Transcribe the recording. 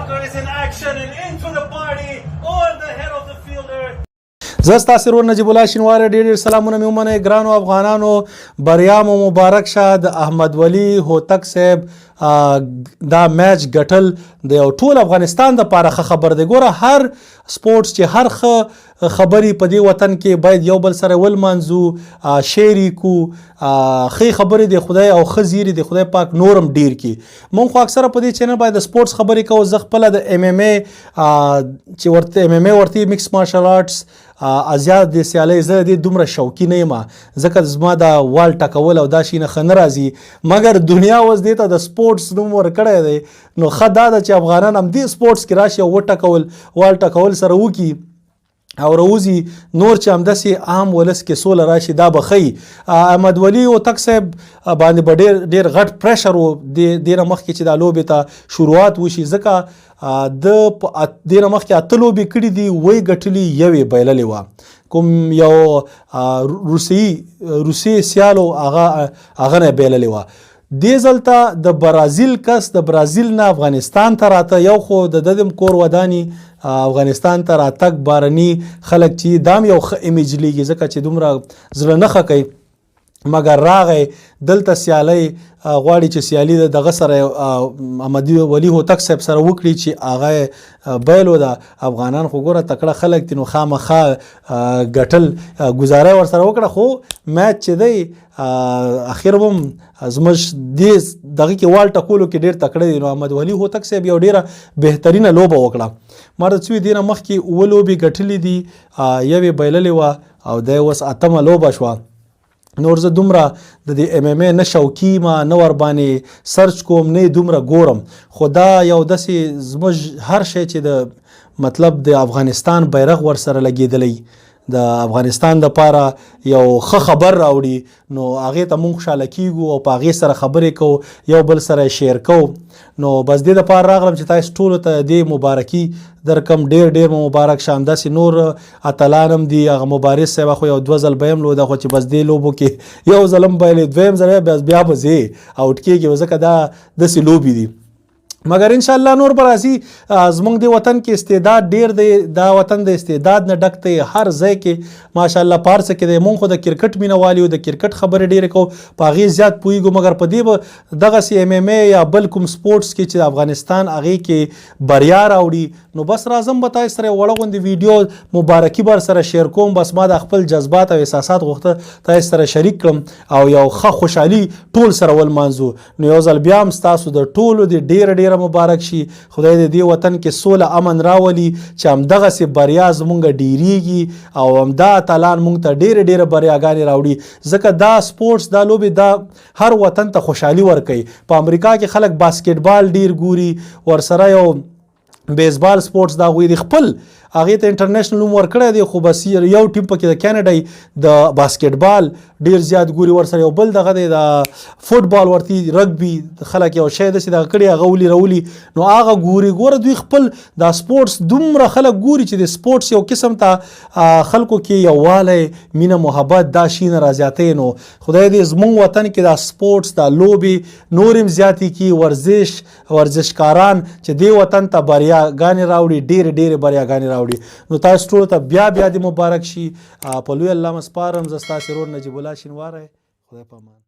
Walker is in action and into the party over the head of the fielder. زستا سرور نجیب الله شینواری ډېر سلامونه مې ومنئ ګرانو افغانانو بریا مو مبارک شه د احمد ولی هوتک صاحب دا میچ ګټل د یو ټول افغانستان دپاره ښه خبر دی ګوره هر سپورټس چې هر ښه خبرې په دې وطن کې باید یو بل سره ولمانځو شیر یې کړو ښې خبرې د خدای او ښه زیري د خدای پاک نورم ډېر کړي موږ خو اکثره په دې چینل باید د سپورټس خبرې کوو زه خپله د ایم ایم ای چې ورته ایم ایم ای ورته مکس مارشل آرټس ازیات د سیالۍ زه د دې دومره شوقي نه یم ځکه زما دا وال ټکول او دا شي نه ښه نه راځي مګر دنیا اوس دې ته د سپورټس نوم ورکړی دی نو ښه دا ده چې افغانان همدې سپورټس کې راشي او وټکول وال ټکول سره وکړي او روزي نور چې همداسې عام ولس کې سوله راشي دا به ښیي احمد ولی هوتک صاحب باندې به ډېر غټ پریشر و دې نه مخکې چې دا لوبې ته شروعات وشي ځکه د دې نه مخکې 8 لوبې کړي دي وی ګټلي یوې بایللې وه کوم یو روسي سیالو هغه نه بایللې وه دې ځلته د برازیل کس د برازیل نه افغانستان ته راته یو خو د دم کور وداني افغانستان ته راتګ بارني خلک چې دام یو ښه ایمیج لیږي ځکه چې دومره زړه نه ښه کوي مګر راغی دلته سیالۍ غواړي چې سیالي دغه سره احمد ولی هوتک صاحب سره وکړي چې هغه بایلو د افغانان خو ګوره تکړه خلک دي نو خامخا ګټل ګزاره ورسره وکړه خو میچ چې دی اخر هم زموږ دې دغه کې وال ټکولو کې ډېر تکړه دي نو احمد ولی هوتک صاحب یو ډېره بهترینه لوبه وکړه ما د څوی دې نه مخکې 7 لوبې ګټلې دي یوې بایللې وه او دی اوس 8مه لوبه شوه نور زه دومره د دې ایم ایم ای نه شوقي ما نه ورباندې سرچ کوم نه دومره ګورم خو دا یو داسې زموږ هر شی چې د مطلب د افغانستان بیرغ ورسره لګېدلی د افغانستان دپاره یو ښه خبر راوړي نو هغې ته مونږ خوشحاله کیږو او په هغې سره خبرې کوو یو بل سره شیر کوو نو بس دې دپاره راغلم چې تاسو ټولو ته دې مبارکي درکم ډېر مو مبارک شه همداسې نور اتلان هم دي هغه مبارز صاحب خو یو 2 ځل به هم لوده خو چې بس دې لوبو کې یو ځل هم بایلې دویم ځل بیا به ځې اوټ کېږي ځکه دا داسې لوبې دي مګر انشاءالله نور به راځي زموږ د وطن کې استعداد ډېر دی دا وطن د استعداد نه ډک دی هر ځای کې ماشاءالله په هر څه کې دی مونږ خو د کرکټ مینهوال یو د کرکټ خبرې ډېرې کوو په هغې زیات پوهېږو مګر په دې به دغسې ایم ایم ای یا بل کوم سپورټس کې چې د افغانستان هغې کې بریا راوړي نو بس راځم به تاسو سره وړه غوندې ویډیو مبارکي به سره شیر کوم بس ما د خپل جذبات او احساسات غوښته تاسو سره شریک کړم او یو ښه خوشحالي ټول سره ولمانځو نو یو ځل بیا هم ستاسو د ټولو د ډېره مبارک شي خدای د دې وطن کې سوله امن راولي چې همدغسې بریا زمونږ ډیریږي او همدا اتلان مونږ ته ډېرې بریاګانې راوړي ځکه دا سپورټس دا لوبې دا هر وطن ته خوشحالي ورکوي په امریکا کې خلک باسکټبال ډېر ګوري ورسره یو بیسبال سپورټس دا غوي دي خپل هغې ته انټرنیشنل نوم ورکړی دی خو بس یو ټیم پکې د کینیډا د باسکټبال ډېر زیات ګوري ورسره یو بل دغه دی د فوټبال ورته رګبي خلک یو شی داسې دغه کړي هغه راولي نو هغه ګوره دوی خپل دا سپورټس دومره خلک ګوري چې د سپورټس یو قسم ته خلکو کې یووالی مینه محبت دا شي نه رازیاتوي نو خدای دې زموږ وطن کې دا سپورټس دا لوبې نور هم زیاتې کړي ورزشکاران چې دې وطن ته بریاګانې راوړي ډېرې بریاګانې راوړي نو تاسو ټولو ته بیا دې مبارک شي په لوی الله مسپارم زه ستاسو ورور نجیب الله شینواری خدای په امان